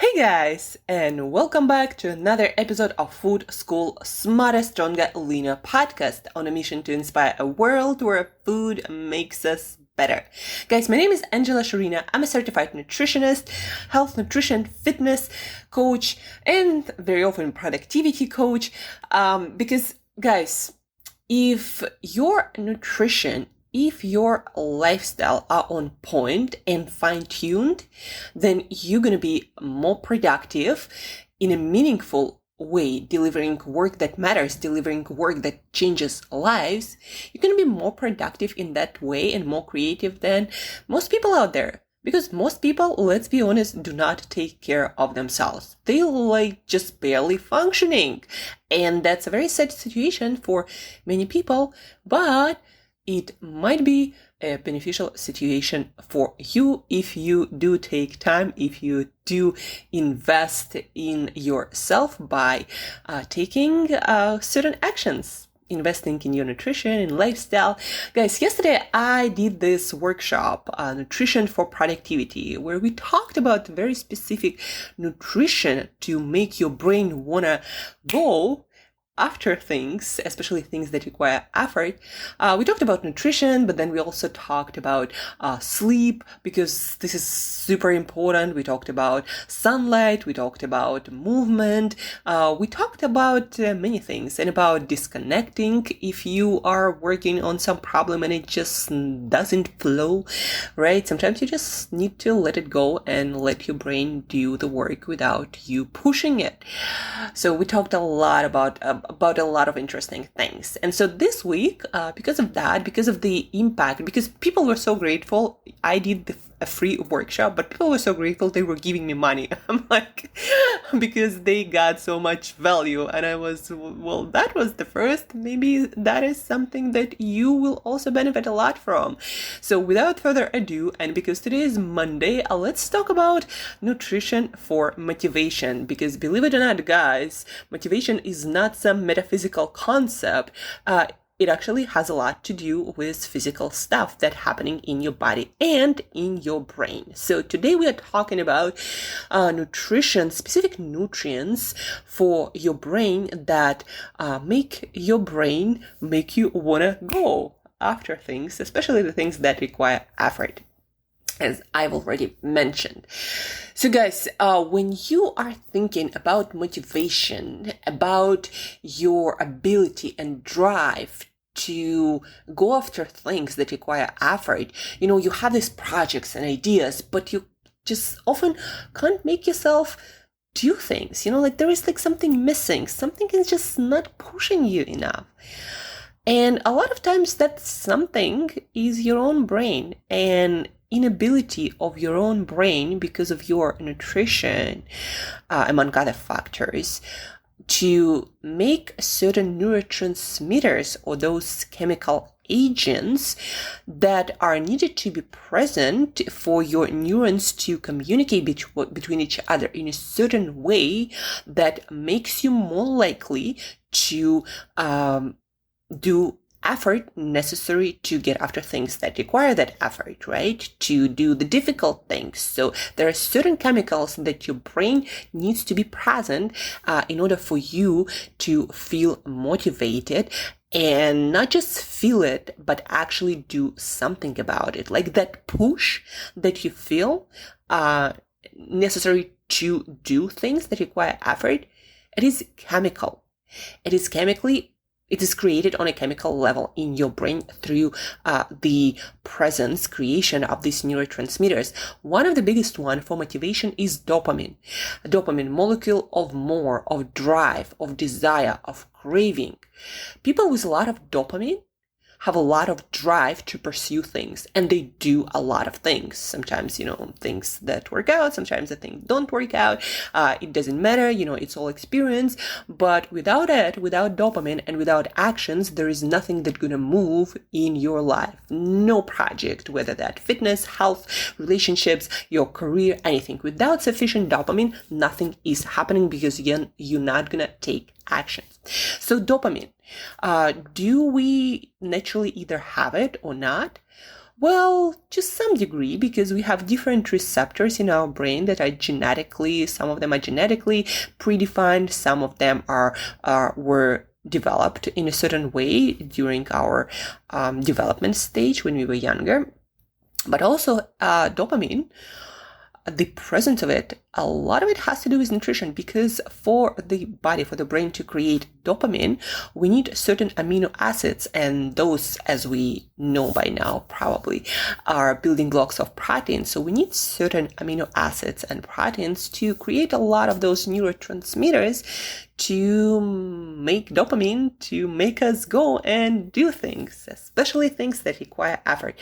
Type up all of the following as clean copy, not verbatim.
Hey guys, and welcome back to another episode of Food School Smarter, Stronger, Leaner podcast on a mission to inspire a world where food makes us better. Guys, my name is Shurina. I'm a certified nutritionist, health, nutrition, fitness coach, and very often productivity coach. Because guys, if your nutrition, if your lifestyle are on point and fine-tuned, then you're going to be more productive in a meaningful way, delivering work that matters, delivering work that changes lives. You're going to be more productive in that way and more creative than most people out there. Because most people, let's be honest, do not take care of themselves. They like just barely functioning. And that's a very sad situation for many people, but it might be a beneficial situation for you if you do take time, if you do invest in yourself by taking certain actions. Investing in your nutrition and lifestyle. Guys, yesterday I did this workshop, Nutrition for Productivity, where we talked about very specific nutrition to make your brain wanna go after things, especially things that require effort. We talked about nutrition, but then we also talked about sleep, because this is super important. We talked about sunlight. We talked about movement. We talked about many things, and about disconnecting if you are working on some problem and it just doesn't flow, right? Sometimes you just need to let it go and let your brain do the work without you pushing it. So we talked a lot about a lot of interesting things. And so this week, because of that, because of the impact, because people were so grateful, I did a free workshop, but people were so grateful they were giving me money. I'm like, because they got so much value. And I was, well, that was the first. Maybe that is something that you will also benefit a lot from. So without further ado, and because today is Monday, let's talk about nutrition for motivation. Because believe it or not, guys, motivation is not some metaphysical concept. It actually has a lot to do with physical stuff that's happening in your body and in your brain. So today we are talking about nutrition, specific nutrients for your brain that make your brain make you wanna go after things, especially the things that require effort, as I've already mentioned. So guys, when you are thinking about motivation, about your ability and drive to go after things that require effort, you have these projects and ideas, but you just often can't make yourself do things, like there is like something missing, something is just not pushing you enough. And a lot of times that something is your own brain and inability of your own brain, because of your nutrition, among other factors, to make certain neurotransmitters or those chemical agents that are needed to be present for your neurons to communicate between each other in a certain way that makes you more likely to do effort necessary to get after things that require that effort, right? To do the difficult things. So there are certain chemicals that your brain needs to be present in order for you to feel motivated, and not just feel it, but actually do something about it. Like that push that you feel necessary to do things that require effort, it is chemical. It is created on a chemical level in your brain through the creation of these neurotransmitters. One of the biggest one for motivation is dopamine. A dopamine molecule of more, of drive, of desire, of craving. People with a lot of dopamine have a lot of drive to pursue things, and they do a lot of things. Sometimes, things that work out, sometimes the things don't work out. It doesn't matter, it's all experience. But without it, without dopamine and without actions, there is nothing that's gonna move in your life. No project, whether that fitness, health, relationships, your career, anything. Without sufficient dopamine, nothing is happening, because again, you're not gonna take action. So dopamine, do we naturally either have it or not? Well, to some degree, because we have different receptors in our brain that are genetically, some of them are genetically predefined, some of them were developed in a certain way during our development stage when we were younger. But also dopamine, the presence of it, a lot of it has to do with nutrition, because for the body, for the brain to create dopamine, we need certain amino acids, and those, as we know by now, probably are building blocks of proteins. So we need certain amino acids and proteins to create a lot of those neurotransmitters to make dopamine, to make us go and do things, especially things that require effort.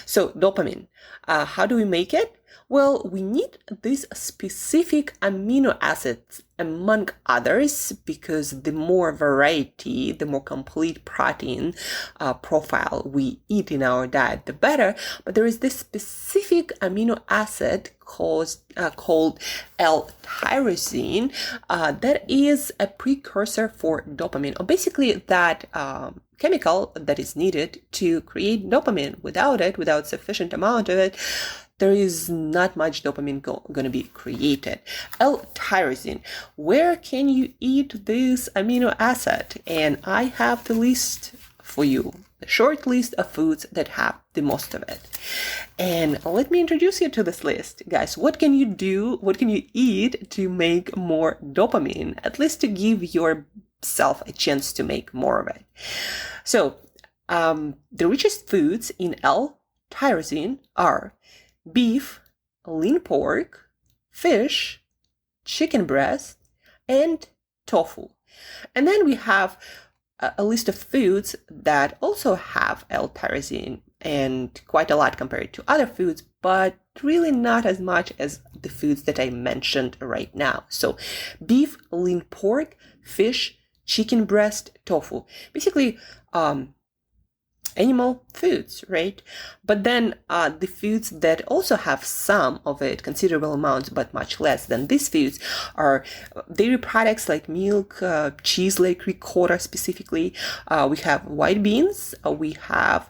So dopamine, how do we make it? Well, we need these specific amino acids among others, because the more variety, the more complete protein profile we eat in our diet, the better. But there is this specific amino acid called L-tyrosine that is a precursor for dopamine, or basically that chemical that is needed to create dopamine. Without it, without sufficient amount of it, there is not much dopamine going to be created. L-tyrosine. Where can you eat this amino acid? And I have the list for you, a short list of foods that have the most of it. And let me introduce you to this list. Guys, what can you do? What can you eat to make more dopamine? At least to give yourself a chance to make more of it. So, the richest foods in L-tyrosine are beef, lean pork, fish, chicken breast, and tofu. And then we have a list of foods that also have L-tyrosine, and quite a lot compared to other foods, but really not as much as the foods that I mentioned right now. So beef, lean pork, fish, chicken breast, tofu. Basically, animal foods, right? But then the foods that also have some of it, considerable amounts, but much less than these foods, are dairy products like milk, cheese like ricotta specifically. We have white beans, we have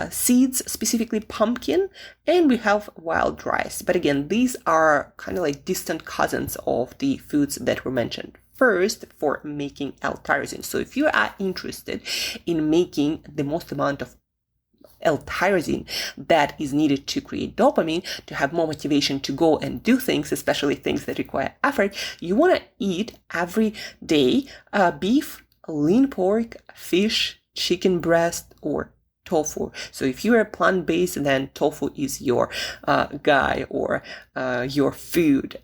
seeds, specifically pumpkin, and we have wild rice. But again, these are kind of like distant cousins of the foods that were mentioned first for making L-tyrosine. So if you are interested in making the most amount of L-tyrosine that is needed to create dopamine, to have more motivation to go and do things, especially things that require effort, you want to eat every day beef, lean pork, fish, chicken breast, or tofu. So if you are plant-based, then tofu is your guy or your food.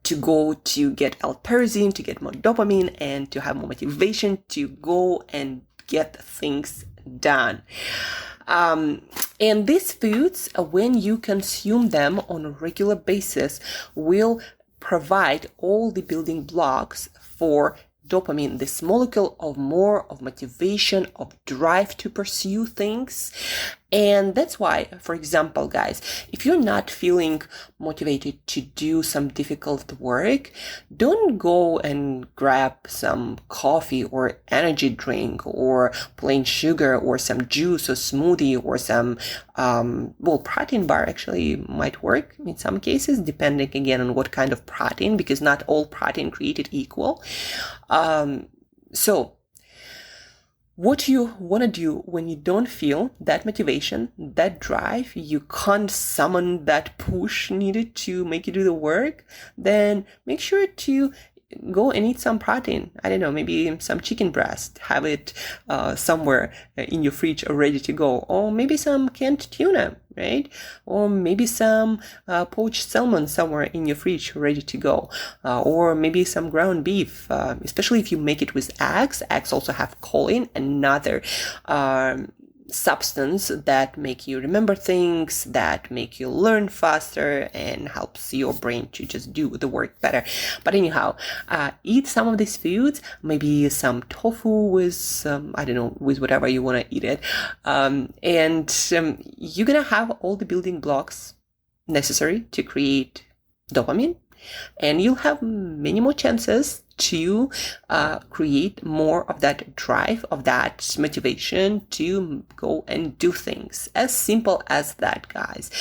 To go to get L-tyrosine, to get more dopamine, and to have more motivation to go and get things done. And these foods, when you consume them on a regular basis, will provide all the building blocks for dopamine, this molecule of more of motivation, of drive to pursue things. And that's why, for example, guys, if you're not feeling motivated to do some difficult work, don't go and grab some coffee or energy drink or plain sugar or some juice or smoothie or some, protein bar actually might work in some cases, depending again on what kind of protein, because not all protein created equal. So what you want to do when you don't feel that motivation, that drive, you can't summon that push needed to make you do the work, then make sure to go and eat some protein. I don't know, maybe some chicken breast, have it somewhere in your fridge ready to go, or maybe some canned tuna, right? Or maybe some poached salmon somewhere in your fridge ready to go, or maybe some ground beef, especially if you make it with eggs. Eggs also have choline, another substance that make you remember things, that make you learn faster, and helps your brain to just do the work better. But anyhow, eat some of these foods, maybe some tofu with, with whatever you want to eat it. And you're going to have all the building blocks necessary to create dopamine, and you'll have many more chances to create more of that drive, of that motivation to go and do things. As simple as that, guys.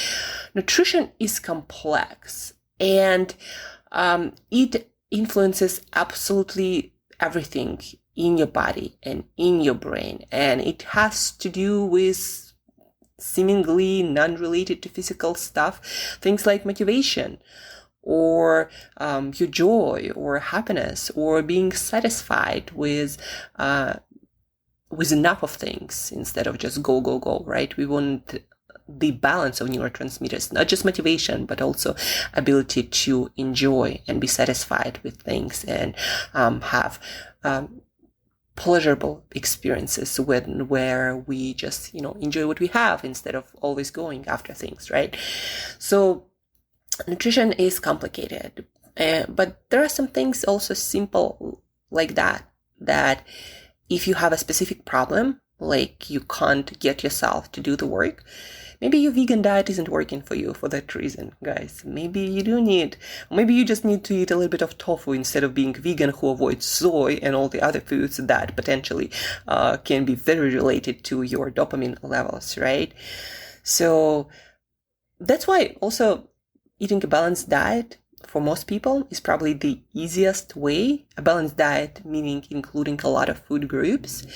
Nutrition is complex, and it influences absolutely everything in your body and in your brain, and it has to do with seemingly non-related to physical stuff, things like motivation, or your joy, or happiness, or being satisfied with enough of things instead of just go, right? We want the balance of neurotransmitters, not just motivation, but also ability to enjoy and be satisfied with things, and have pleasurable experiences where we just, enjoy what we have instead of always going after things, right? So nutrition is complicated, but there are some things also simple like that if you have a specific problem, like you can't get yourself to do the work, maybe your vegan diet isn't working for you for that reason, guys. Maybe you just need to eat a little bit of tofu instead of being vegan who avoids soy and all the other foods that potentially can be very related to your dopamine levels, right? So that's why also eating a balanced diet for most people is probably the easiest way. A balanced diet meaning including a lot of food groups.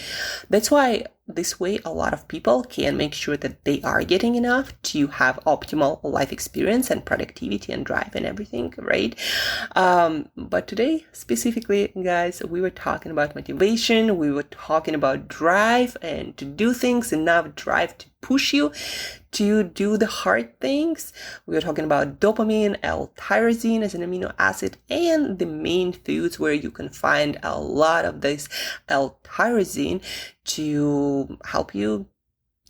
That's why this way a lot of people can make sure that they are getting enough to have optimal life experience and productivity and drive and everything, right? But today specifically, guys, we were talking about motivation, we were talking about drive and to do things, enough drive to push you to do the hard things. We were talking about dopamine, L-tyrosine as an amino acid, and the main foods where you can find a lot of this L-tyrosine to help you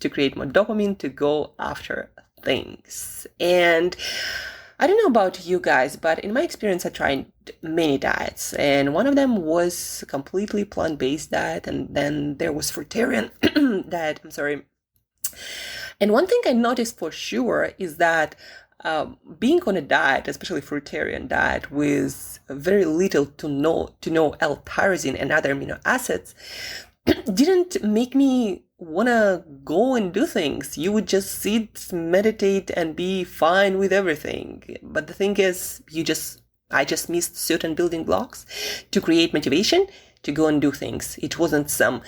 to create more dopamine to go after things. And I don't know about you guys, but in my experience, I tried many diets, and one of them was completely plant-based diet, and then there was fruitarian diet. And one thing I noticed for sure is that being on a diet, especially fruitarian diet, with very little to no L-tyrosine and other amino acids, didn't make me want to go and do things. You would just sit, meditate, and be fine with everything. But the thing is, I just missed certain building blocks to create motivation to go and do things. It wasn't some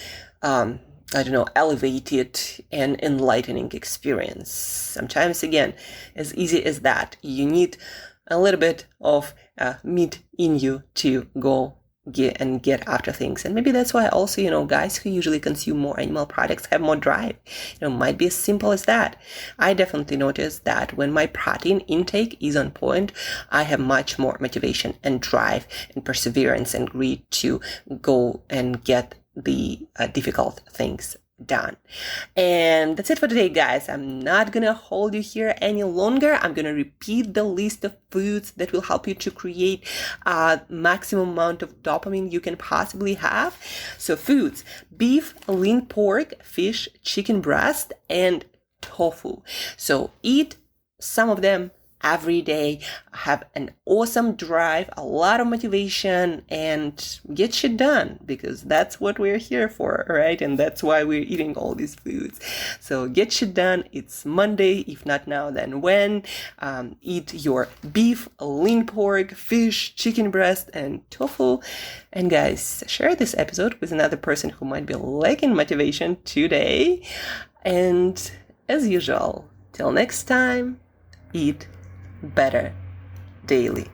elevated and enlightening experience. Sometimes, again, as easy as that, you need a little bit of meat in you to go get after things. And maybe that's why also, guys who usually consume more animal products have more drive. Might be as simple as that. I definitely noticed that when my protein intake is on point, I have much more motivation and drive and perseverance and grit to go and get the difficult things done. And that's it for today, guys. I'm not gonna hold you here any longer. I'm gonna repeat the list of foods that will help you to create a maximum amount of dopamine you can possibly have. So foods: beef, lean pork, fish, chicken breast, and tofu. So eat some of them every day, have an awesome drive, a lot of motivation, and get shit done, because that's what we're here for, right? And that's why we're eating all these foods. So get shit done. It's Monday. If not now, then when? Eat your beef, lean pork, fish, chicken breast, and tofu. And guys, share this episode with another person who might be lacking motivation today. And as usual, till next time, eat better daily.